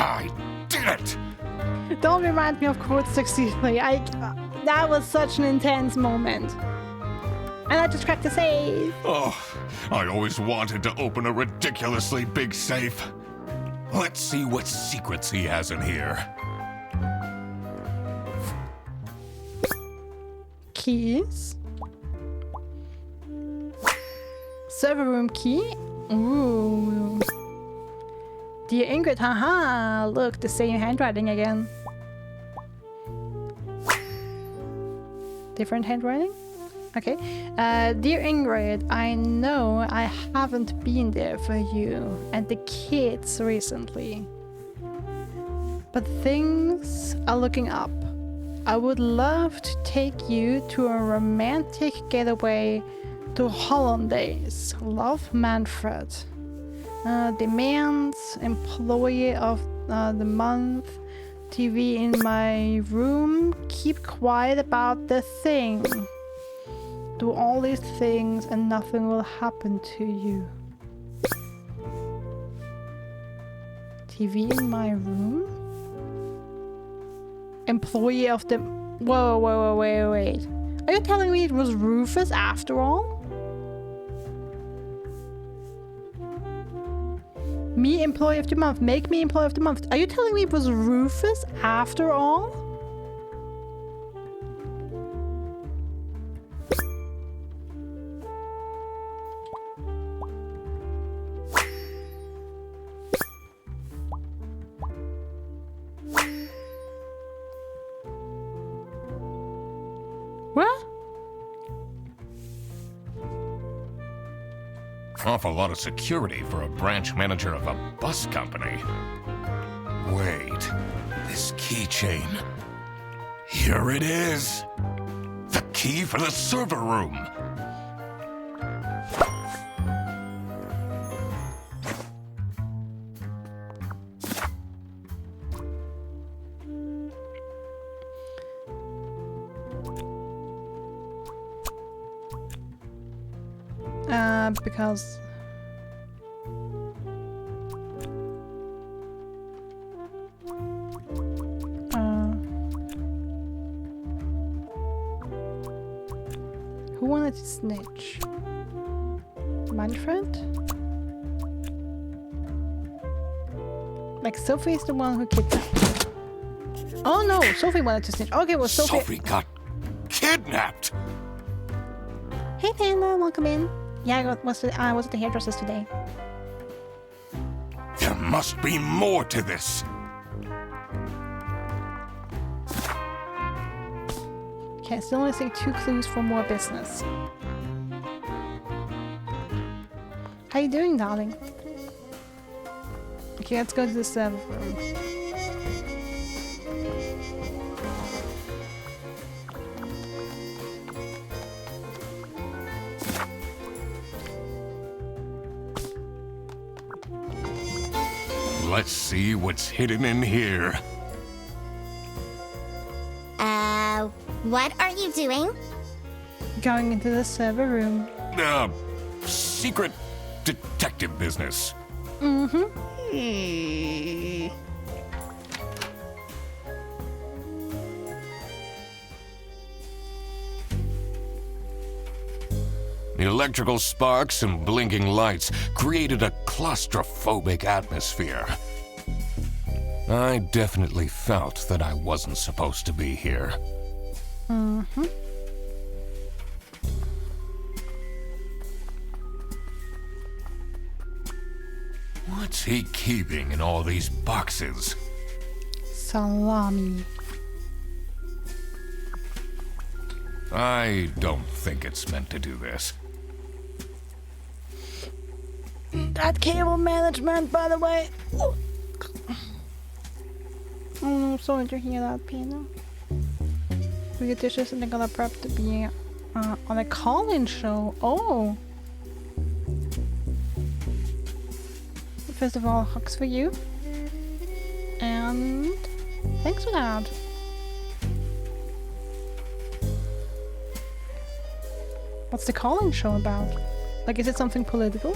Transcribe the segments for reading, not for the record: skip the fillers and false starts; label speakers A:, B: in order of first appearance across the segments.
A: I did it!
B: Don't remind me of Code 63. That was such an intense moment. And I just cracked the safe.
A: Oh, I always wanted to open a ridiculously big safe. Let's see what secrets he has in here.
B: Keys. Server room key. Ooh. Dear Ingrid, haha. Look, the same handwriting again. Different handwriting? Okay. Dear Ingrid, I know I haven't been there for you and the kids recently. But things are looking up. I would love to take you to a romantic getaway to Hollandaise. Love, Manfred. Demands employee of the month. TV in my room. Keep quiet about the thing. Do all these things and nothing will happen to you. TV in my room? Employee of the... Whoa, wait. Are you telling me it was Rufus after all? Me employee of the month. Make me employee of the month. Are you telling me it was Rufus after all? What?
A: Awful lot of security for a branch manager of a bus company. Wait, this keychain. Here it is. The key for the server room.
B: Because who wanted to snitch? Manfred? Like Sophie is the one who kidnapped. Oh no, Sophie wanted to snitch. Okay, well
A: Sophie got kidnapped.
B: Hey Panda, welcome in. Yeah, I was at the hairdresser's today.
A: There must be more to this.
B: Okay, still missing 2 clues for more business. How you doing, darling? Okay, let's go to the server room.
A: Let's see what's hidden in here.
C: What are you doing?
B: Going into the server room.
A: Secret detective business.
B: Mm-hmm.
A: The electrical sparks and blinking lights created a claustrophobic atmosphere. I definitely felt that I wasn't supposed to be here.
B: Mm-hmm.
A: What's he keeping in all these boxes?
B: Salami.
A: I don't think it's meant to do this.
B: That cable management, by the way. Oh, I'm sorry to hear that, Pino. We get dishes and they're gonna prep to be on a call-in show. Oh. First of all, hugs for you. And thanks for that. What's the call-in show about? Like, is it something political?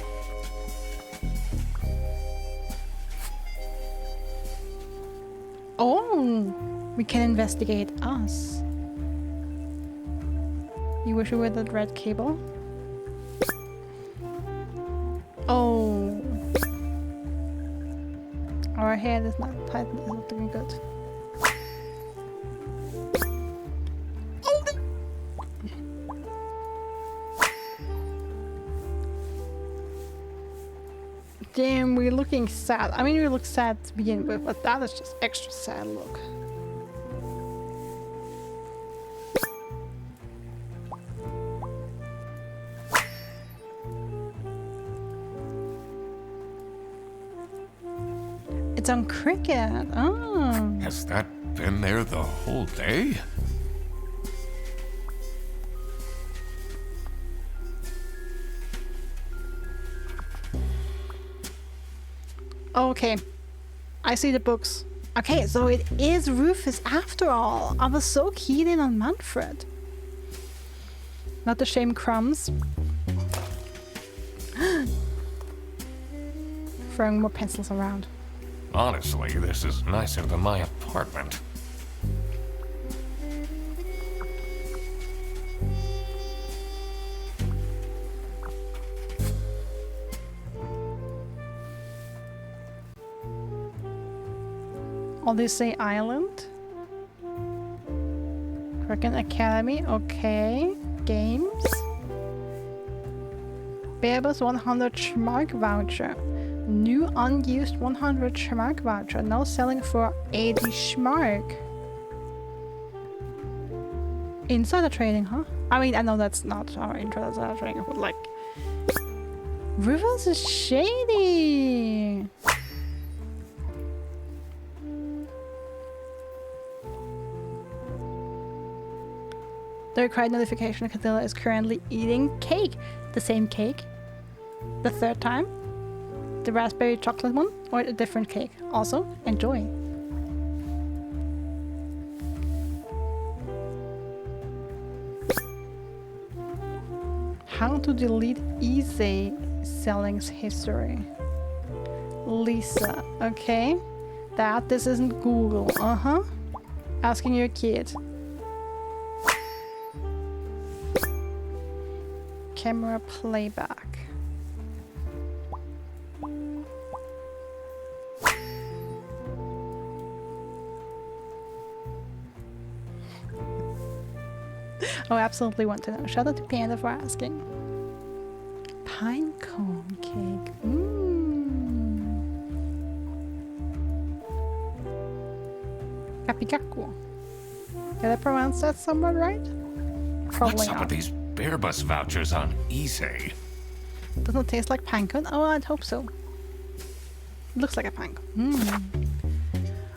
B: Oh, we can investigate us. You wish you were the red cable? Oh. Our head is not looking good. Damn, we're looking sad. I mean, we look sad to begin with, but that is just extra sad look. It's on cricket. Oh.
A: Has that been there the whole day?
B: Okay. I see the books. Okay, so it is Rufus after all. I was so keyed in on Manfred. Not to shame crumbs. Throwing more pencils around.
A: Honestly, this is nicer than my apartment.
B: Odyssey Island. Kraken Academy, okay. Games. Bear's 100 Schmark voucher. New unused 100 Schmark voucher. Now selling for 80 Schmark. Insider trading, huh? I mean, I know that's not our insider trading, but like... Rivers is shady! The required notification Cathilla is currently eating cake. The same cake. The third time. The raspberry chocolate one or a different cake. Also, enjoy. How to delete easy sellings history. Lisa, okay. This isn't Google. Uh-huh. Asking your kid. Camera playback. Oh, absolutely want to know. Shout out to Panda for asking. Pine cone cake. Kapikaku. Did I pronounce that somewhat right? Probably
A: What's up
B: not.
A: with these Bear Bus vouchers on easy?
B: Doesn't it taste like pinecone? Oh, I'd hope so. Looks like a pinecone.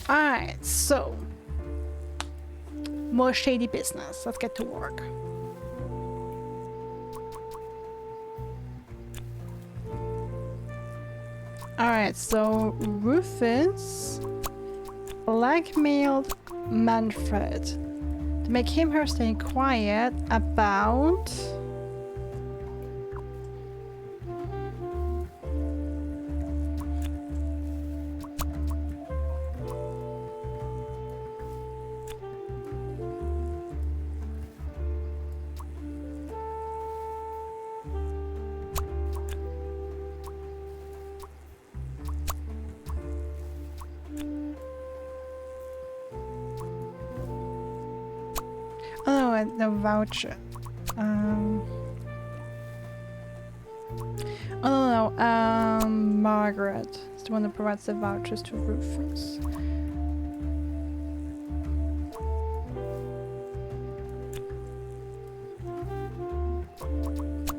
B: Alright, so. More shady business. Let's get to work. Alright, so Rufus blackmailed Manfred to make him her stay quiet about the voucher. Margaret is the one that provides the vouchers to Rufus.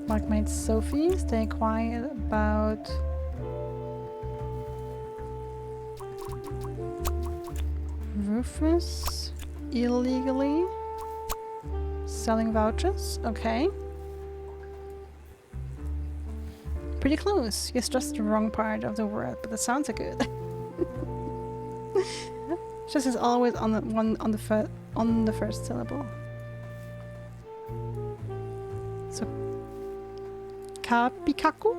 B: Blackmaid Sophie, stay quiet about Rufus illegally selling vouchers. Okay. Pretty close. It's just the wrong part of the word, but the sounds are good. Just is always on the first syllable. So Kapikaku?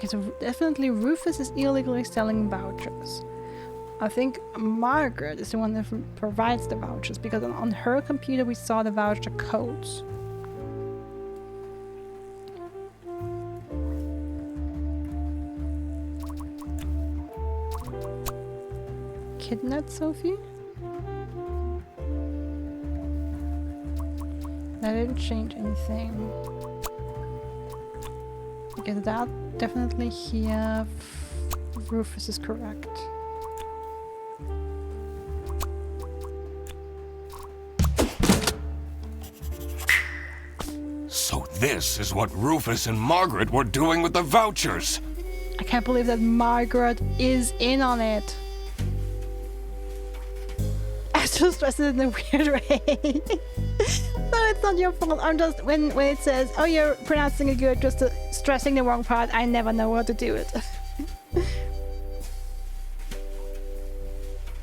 B: Okay, so definitely Rufus is illegally selling vouchers. I think Margaret is the one that provides the vouchers because on her computer we saw the voucher codes. Kidnap Sophie? That didn't change anything. Okay, that definitely here Rufus is correct.
A: So this is what Rufus and Margaret were doing with the vouchers.
B: I can't believe that Margaret is in on it. I just stressed it in a weird way. No, it's not your fault. I'm just when it says, "Oh, you're pronouncing it good," just stressing the wrong part. I never know how to do it.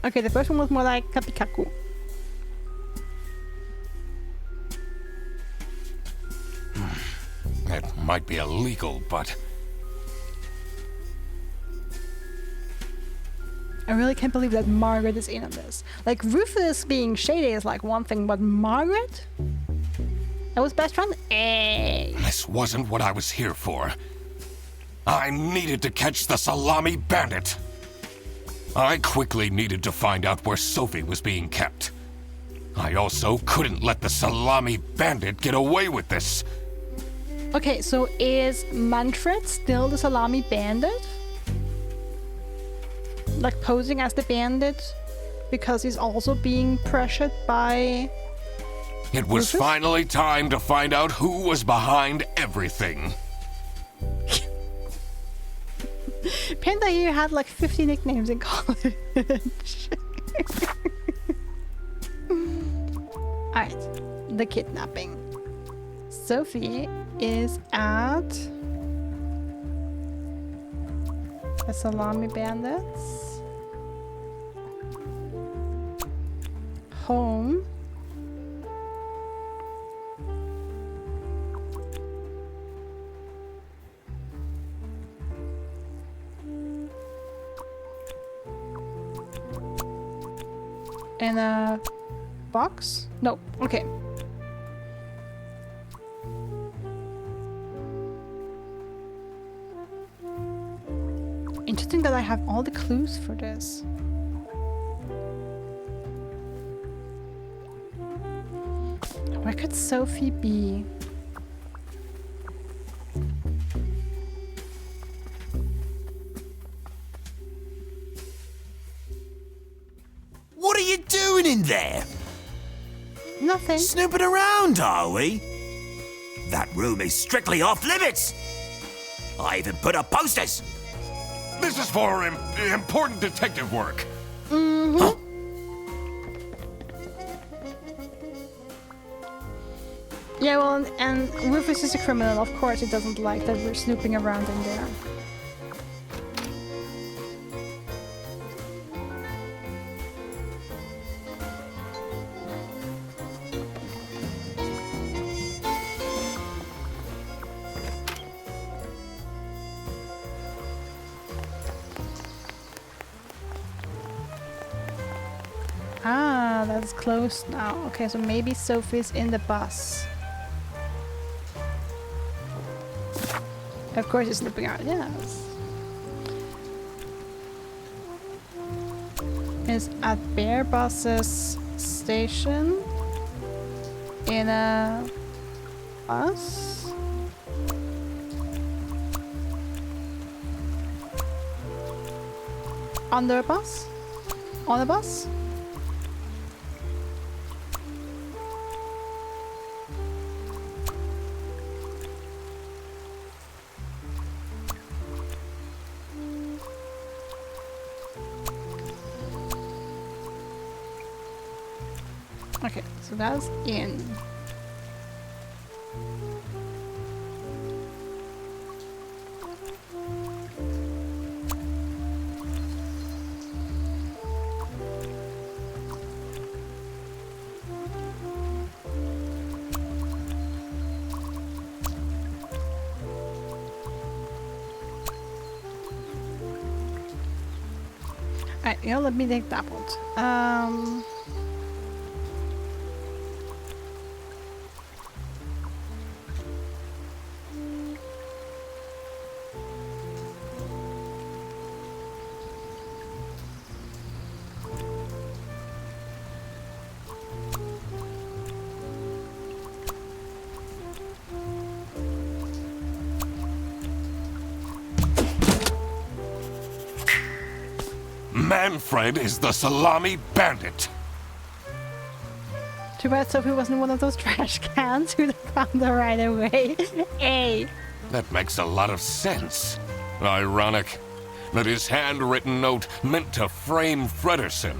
B: Okay, the first one was more like kapikaku.
A: It might be illegal, but
B: I really can't believe that Margaret is in on this. Like, Rufus being shady is like one thing, but Margaret? That was best friend? Hey.
A: this wasn't what I was here for. I needed to catch the Salami bandit. I quickly needed to find out where Sophie was being kept. I also couldn't let the Salami bandit get away with this.
B: Okay, so is Manfred still the Salami bandit? Like posing as the bandit because he's also being pressured by...
A: It was
B: Rufus?
A: finally time to find out who was behind everything.
B: Panda here had like 50 nicknames in college. Alright, the kidnapping. Sophie is at the Salami bandits. Home. In a box? No, okay. Interesting that I have all the clues for this. Where could Sophie be?
D: What are you doing in there?
B: Nothing.
D: Snooping around, are we? That room is strictly off limits. I even put up posters.
A: This is for important detective work.
D: Huh?
B: Yeah, well, and Rufus is a criminal. Of course, he doesn't like that we're snooping around in there. Ah, that's closed now. Okay, so maybe Sophie's in the bus. Of course he's slipping out, yes. Is at Bear Bus's station in a bus? Under a bus? On a bus? Okay, so that's in. you know, let me take that one.
A: Manfred is the Salami bandit.
B: Too bad Sophie wasn't one of those trash cans who'd have found her right away. Hey!
A: That makes a lot of sense. Ironic that his handwritten note meant to frame Fredersen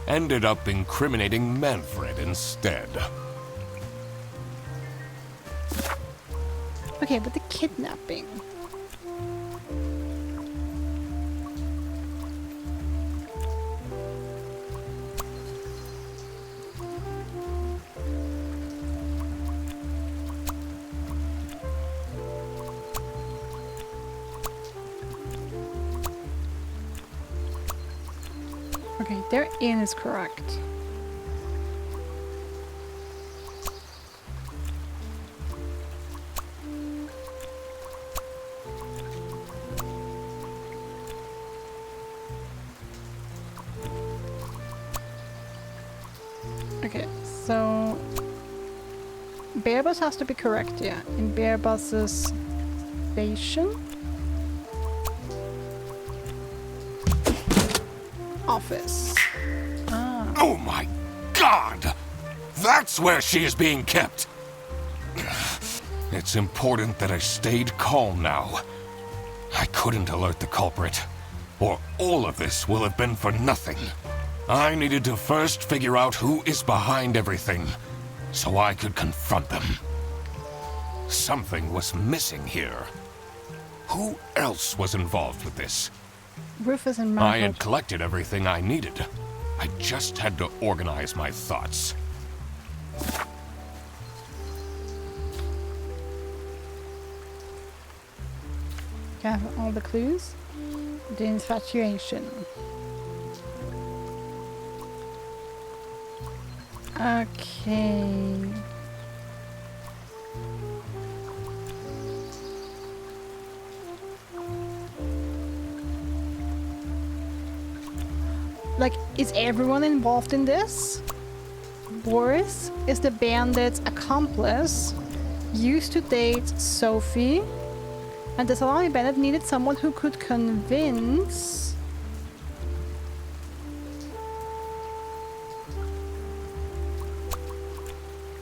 A: ended up incriminating Manfred instead.
B: Okay, but the kidnapping. Okay, their in is correct. Okay, so Bear Bus has to be correct, yeah. In Bear Bus's station. Office. Ah.
A: Oh my God! That's where she is being kept! It's important that I stayed calm now. I couldn't alert the culprit, or all of this will have been for nothing. I needed to first figure out who is behind everything, so I could confront them. Something was missing here. Who else was involved with this?
B: Rufus and
A: I had
B: Manfred.
A: collected everything I needed. I just had to organize my thoughts.
B: Have all the clues. The infatuation. Okay. Like, is everyone involved in this? Boris is the bandit's accomplice, used to date Sophie, and the Salami bandit needed someone who could convince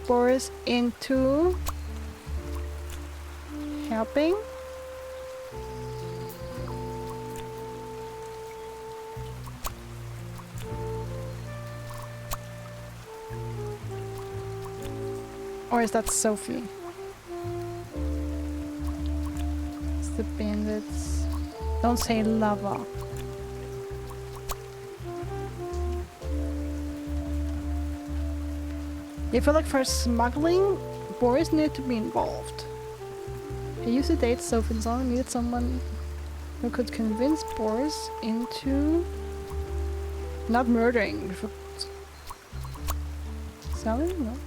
B: Boris into helping. Or is that Sophie? It's the bandits. Don't say lover. I feel like for smuggling, Boris needed to be involved. He used to date Sophie and Salami needed someone who could convince Boris into not murdering. Salami? No.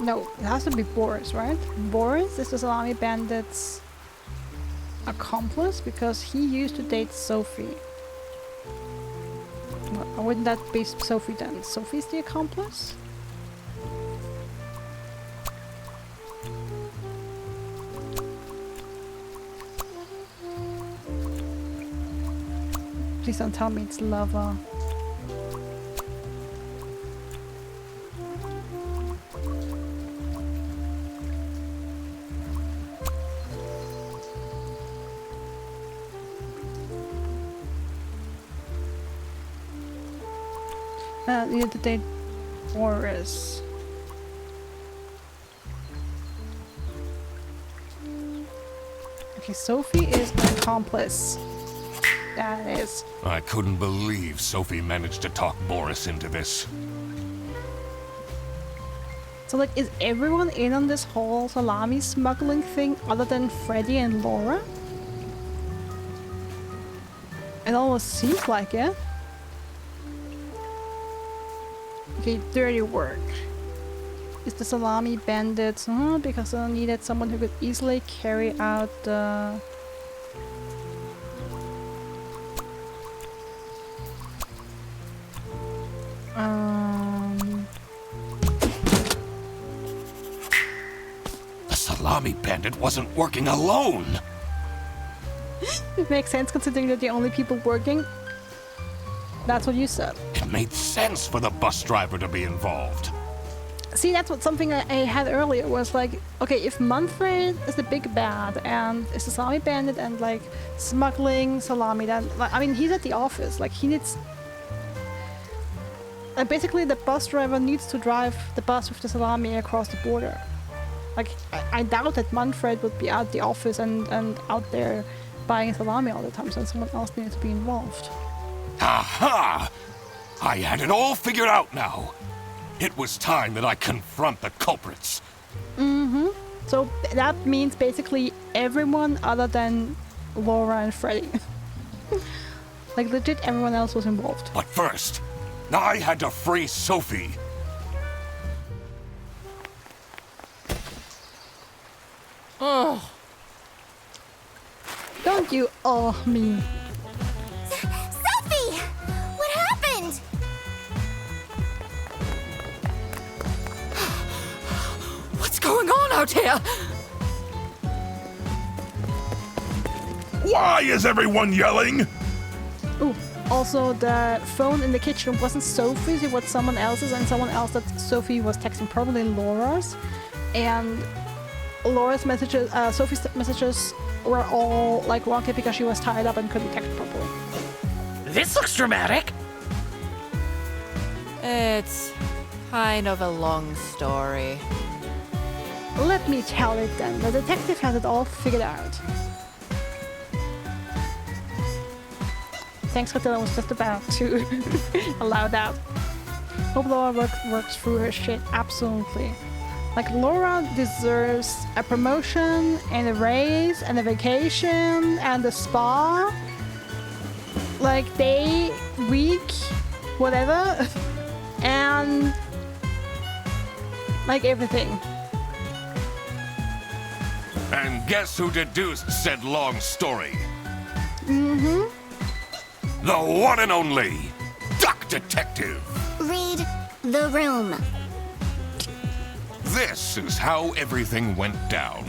B: No, it has to be Boris, right? Boris is the Salami bandit's accomplice because he used to date Sophie. Well, wouldn't that be Sophie then? Sophie's the accomplice? Please don't tell me it's Lava. Needed to date Boris. Okay, Sophie is an accomplice. That is.
A: I couldn't believe Sophie managed to talk Boris into this.
B: So, like, is everyone in on this whole salami smuggling thing other than Freddy and Laura? It almost seems like it. Okay, dirty work. Is the salami bandits? Because I needed someone who could easily carry out the...
A: The salami bandit wasn't working alone!
B: It makes sense considering they're the only people working. That's what you said.
A: It made sense for the bus driver to be involved.
B: See, that's what something I had earlier was like, okay, if Manfred is the big bad and is the salami bandit and like smuggling salami, then like, I mean, he's at the office. Like he needs, and basically the bus driver needs to drive the bus with the salami across the border. Like I doubt that Manfred would be at the office and out there buying salami all the time, so someone else needs to be involved.
A: Aha! I had it all figured out now. It was time that I confront the culprits.
B: So that means basically everyone other than Laura and Freddy. Like legit everyone else was involved.
A: But first, I had to free Sophie.
E: Oh,
B: Don't you me.
C: Sophie! What happened?
E: what's going on out here?
A: Why is everyone yelling?
B: Ooh, also the phone in the kitchen wasn't Sophie's, it was someone else's, and someone else that Sophie was texting, probably Laura's. And Laura's messages, Sophie's messages were all like wonky because she was tied up and couldn't text properly.
E: This looks dramatic. It's kind of a long story.
B: Let me tell it then. The detective has it all figured out. Thanks, Catilla was just about to allow that. Hope Laura works through her shit, absolutely. Like, Laura deserves a promotion, and a raise, and a vacation, and a spa. Like, day, week, whatever. And... like, everything.
A: And guess who deduced said long story? The one and only Duck Detective.
C: Read the room.
A: This is how everything went down.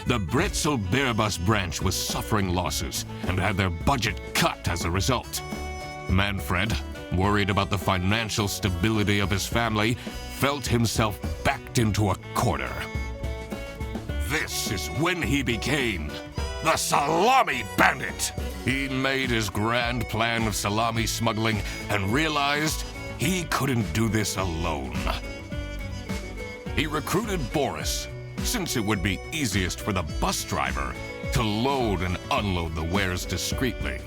A: The Britzel Beerbus branch was suffering losses and had their budget cut as a result. Manfred, worried about the financial stability of his family, felt himself backed into a corner. This is when he became the Salami Bandit. He made his grand plan of salami smuggling and realized he couldn't do this alone. He recruited Boris, since it would be easiest for the bus driver to load and unload the wares discreetly.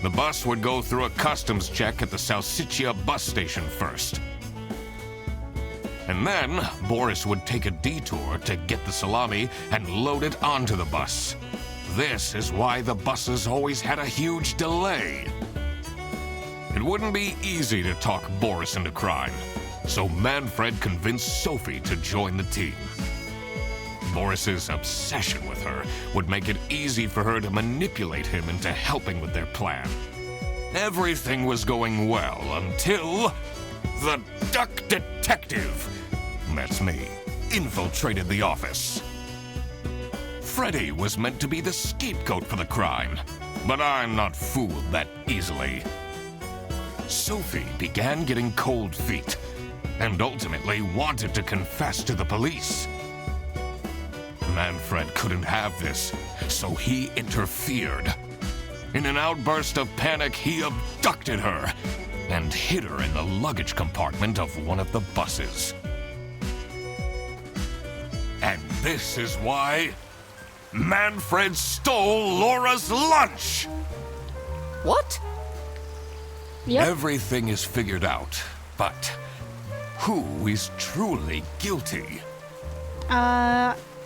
A: The bus would go through a customs check at the Salsiccia bus station first. And then Boris would take a detour to get the salami and load it onto the bus. This is why the buses always had a huge delay. It wouldn't be easy to talk Boris into crime, so Manfred convinced Sophie to join the team. Boris's obsession with her would make it easy for her to manipulate him into helping with their plan. Everything was going well until the Duck Detective, that's me, infiltrated the office. Freddy was meant to be the scapegoat for the crime, but I'm not fooled that easily. Sophie began getting cold feet and ultimately wanted to confess to the police. Manfred couldn't have this, so he interfered. In an outburst of panic, he abducted her and hid her in the luggage compartment of one of the buses. And this is why Manfred stole Laura's lunch!
E: What?
B: Yep.
A: Everything is figured out, but who is truly guilty?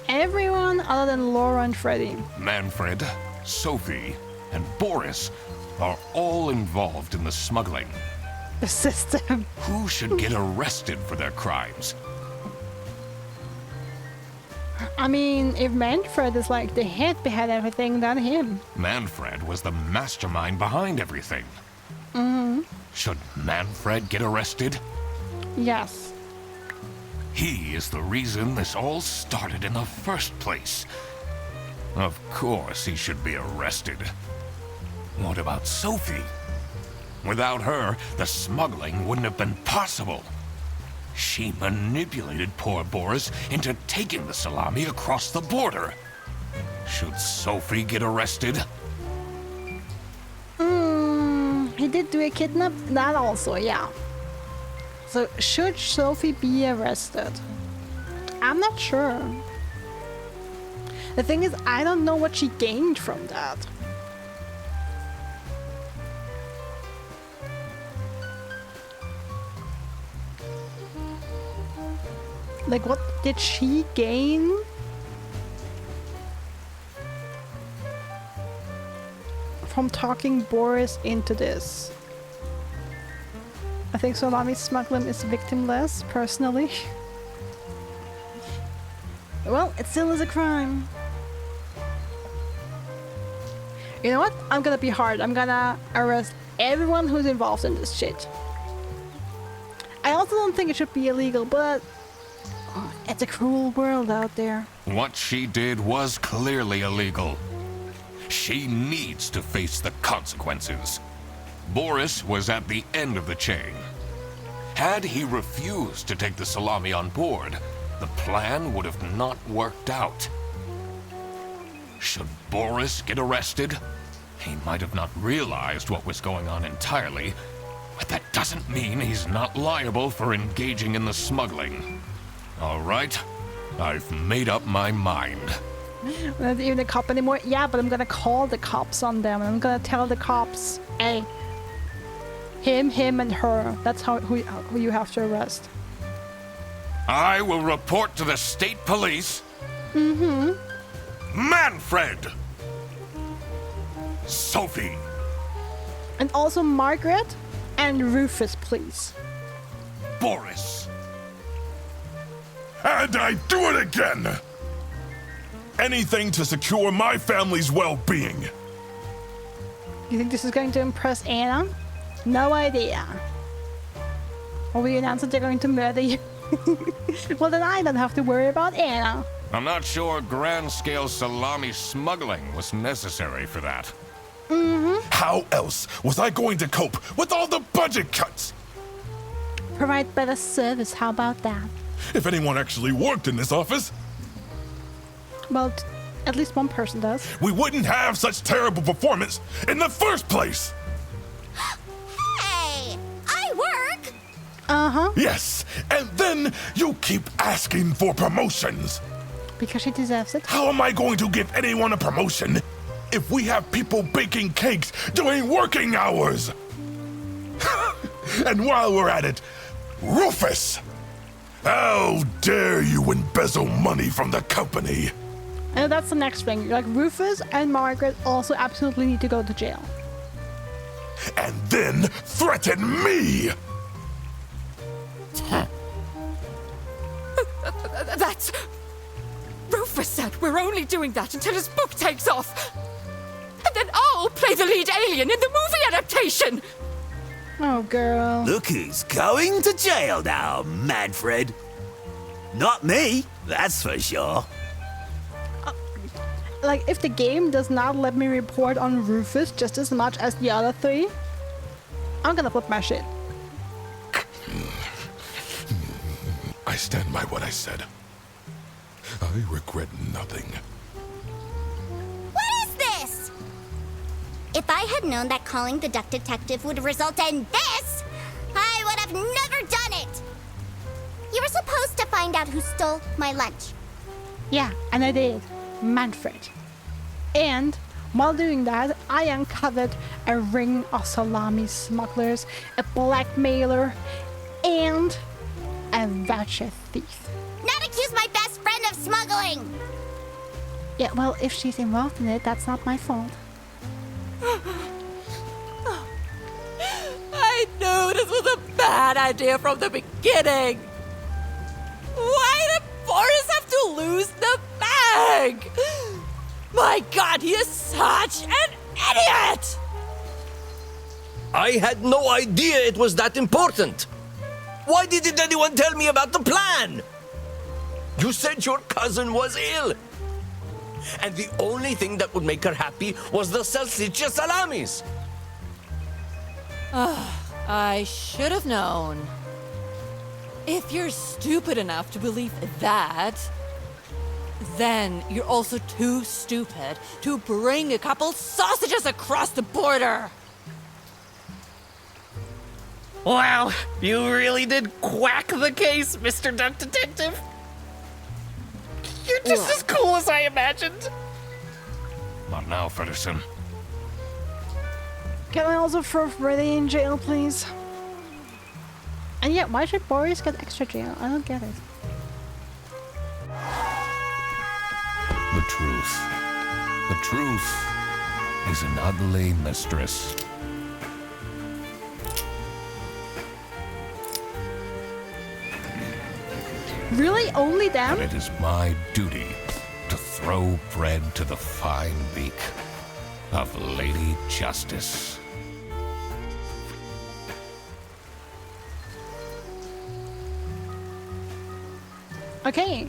B: Everyone other than Laura and Freddy.
A: Manfred, Sophie, and Boris are all involved in the smuggling.
B: The system.
A: Who should get arrested for their crimes?
B: I mean, if Manfred is like the head behind everything, then him.
A: Manfred was the mastermind behind everything. Should Manfred get arrested?
B: Yes.
A: He is the reason this all started in the first place. Of course he should be arrested. What about Sophie? Without her, the smuggling wouldn't have been possible. She manipulated poor Boris into taking the salami across the border. Should Sophie get arrested?
B: He did do a kidnap. That also, yeah. So, should Sophie be arrested? I'm not sure. The thing is, I don't know what she gained from that. Like, what did she gain? From talking Boris into this? I think Salami's smuggling is victimless, personally. Well, it still is a crime. You know what? I'm gonna be hard. I'm gonna arrest everyone who's involved in this shit. I also don't think it should be illegal, but it's a cruel world out there.
A: What she did was clearly illegal. She needs to face the consequences. Boris was at the end of the chain. Had he refused to take the salami on board, the plan would have not worked out. Should Boris get arrested? He might have not realized what was going on entirely, but that doesn't mean he's not liable for engaging in the smuggling. All right, I've made up my mind.
B: Not even a cop anymore. Yeah, but I'm gonna call the cops on them. I'm gonna tell the cops, hey, him, and her. That's who you have to arrest.
A: I will report to the state police. Manfred! Sophie!
B: And also Margaret and Rufus, please.
A: Boris!
F: And I do it again! Anything to secure my family's well-being.
B: You think this is going to impress Anna? No idea. Or we announce that they're going to murder you? Well, then I don't have to worry about Anna.
A: I'm not sure grand-scale salami smuggling was necessary for that.
F: How else was I going to cope with all the budget cuts?
B: Provide better service, how about that?
F: If anyone actually worked in this office,
B: Well, at least one person does.
F: we wouldn't have such terrible performance in the first place.
C: Hey! I work!
B: Uh-huh.
F: Yes, and then you keep asking for promotions.
B: Because she deserves it.
F: How am I going to give anyone a promotion if we have people baking cakes during working hours? And while we're at it, Rufus! How dare you embezzle money from the company?
B: And that's the next thing. Like, Rufus and Margaret also absolutely need to go to jail.
F: And then threaten me!
G: That's... Rufus said we're only doing that until his book takes off. And then I'll play the lead alien in the movie adaptation.
B: Oh, girl.
D: Look who's going to jail now, Manfred. Not me, that's for sure.
B: Like, if the game does not let me report on Rufus just as much as the other three, I'm gonna flip my shit.
F: I stand by what I said. I regret nothing.
C: What is this? If I had known that calling the duck detective would result in this, I would have never done it! You were supposed to find out who stole my lunch.
B: Yeah, and I did. Manfred. And while doing that, I uncovered a ring of Salami smugglers, a blackmailer, and a voucher thief.
C: Not accuse my best friend of smuggling!
B: Yeah, well, if she's involved in it, that's not my fault.
E: I knew this was a bad idea from the beginning. Why did Boris have to lose the bag? My God, he is such an idiot!
H: I had no idea it was that important. Why didn't anyone tell me about the plan? You said your cousin was ill. And the only thing that would make her happy was the salsiccia salamis.
E: I should have known. If you're stupid enough to believe that, then you're also too stupid to bring a couple sausages across the border.
I: Wow, you really did quack the case, Mr. Duck Detective. You're just as cool as I imagined.
A: Not now, Fredderson.
B: Can I also throw Freddy in jail, please? And yet, why should Boris get extra jail? I don't get it.
A: The truth. The truth is an ugly mistress.
B: Really? Only them?
A: But it is my duty to throw bread to the fine beak of Lady Justice.
B: Okay.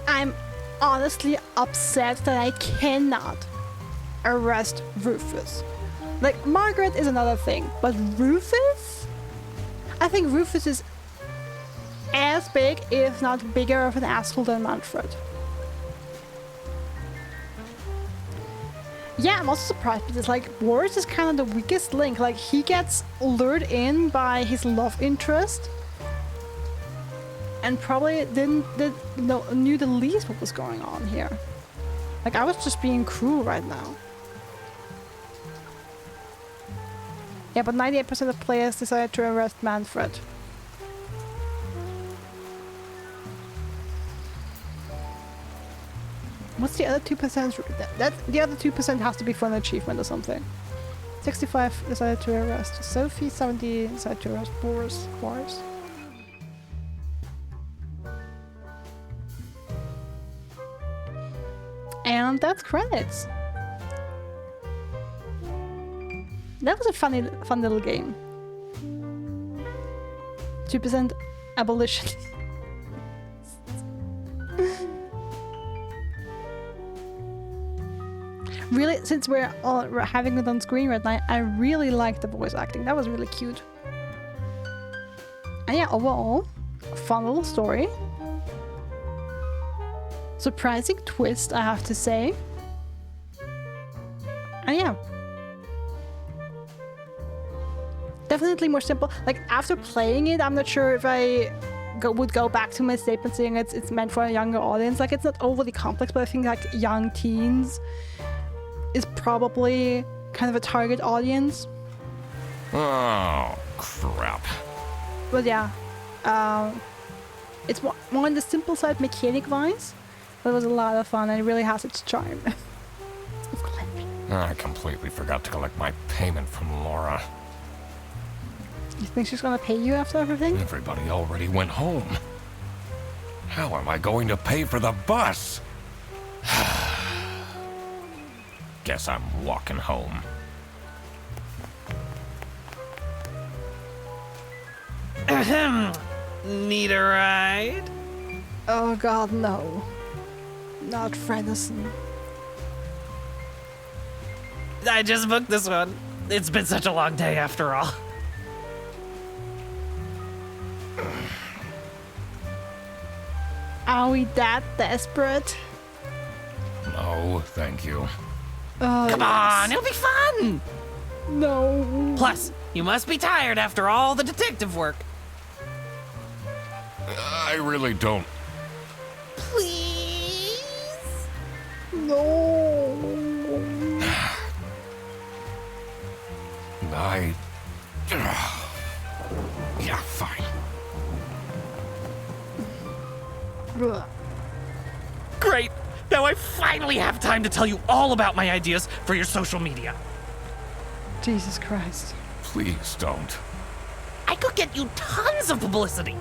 B: I'm honestly upset that I cannot arrest Rufus. Like, Margaret is another thing, but Rufus? I think Rufus is as big, if not bigger, of an asshole than Manfred. Yeah, I'm also surprised because, like, Boris is kind of the weakest link. Like, he gets lured in by his love interest and probably knew the least what was going on here. Like, I was just being cruel right now. Yeah, but 98% of players decided to arrest Manfred. What's the other 2%? That the other 2% has to be for an achievement or something. 65 decided to arrest Sophie, 70 decided to arrest Boris. And that's credits. That was a fun little game. 2% abolition. Really, since we're having it on screen right now, I really like the voice acting. That was really cute. And yeah, overall, fun little story. Surprising twist, I have to say. And yeah. Definitely more simple. Like, after playing it, I'm not sure if I would go back to my statement saying it's meant for a younger audience. Like, it's not overly complex, but I think, like, young teens is probably kind of a target audience.
A: Oh, crap.
B: But yeah, it's more on the simple side mechanic-wise, but it was a lot of fun and it really has its charm.
A: I completely forgot to collect my payment from Laura.
B: You think she's gonna pay you after everything?
A: Everybody already went home. How am I going to pay for the bus? Guess I'm walking home.
I: Need a ride?
B: Oh god, no. Not Fredderson.
I: I just booked this one. It's been such a long day after all.
B: Are we that desperate?
A: No, thank you.
I: Come on, it'll be fun!
B: No.
I: Plus, you must be tired after all the detective work.
A: I really don't.
I: Please?
B: No.
A: Yeah, fine.
B: Ugh.
I: Great! Now I finally have time to tell you all about my ideas for your social media.
B: Jesus Christ.
A: Please don't.
I: I could get you tons of publicity.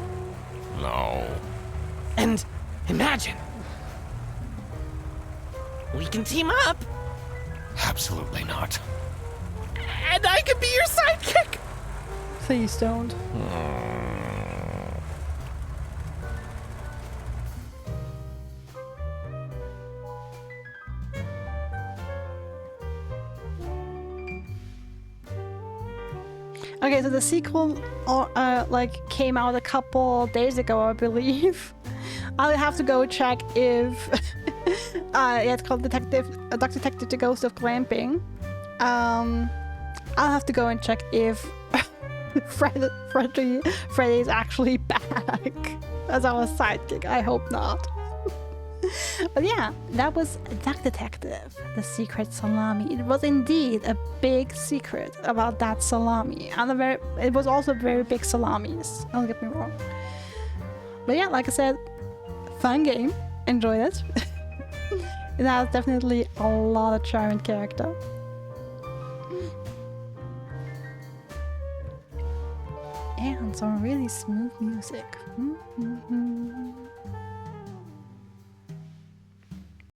A: No.
I: And imagine, we can team up,
A: Absolutely not.
I: and I could be your sidekick.
B: Please don't. Okay, so the sequel like came out a couple days ago, I believe. I'll have to go check if yeah, it's called Duck Detective: The Ghost of Glamping. I'll have to go and check if Freddy is actually back as our sidekick. I hope not. But yeah, that was Duck Detective, the secret salami. It was indeed a big secret about that salami. And it was also very big salamis, don't get me wrong. But yeah, like I said, fun game. Enjoyed it. It has definitely a lot of charm and character. And some really smooth music.